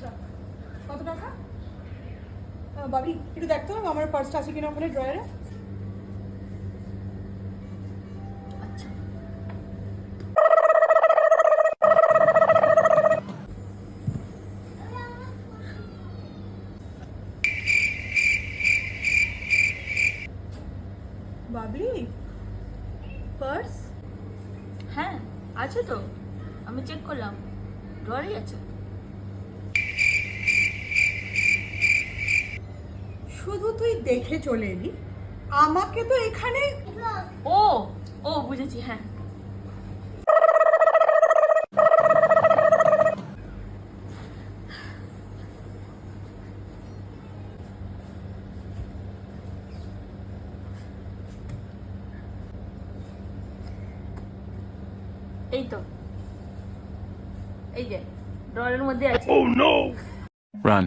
আচ্ছা, কত টাকা? বাবি একটু দেখতো আমার পার্সটা আছে কিনা ওখানে ড্রয়ারে। আচ্ছা, বাবলি, পার্স? হ্যাঁ আছে তো, আমি চেক করলাম, ড্রয়ারেই আছে। শুধু তুই দেখে চলে এলি, আমাকে তো এখানে। ও ও বুঝেছি, হ্যাঁ। এই তো, এই যে ড্রয়ারের মধ্যে আছে। Run.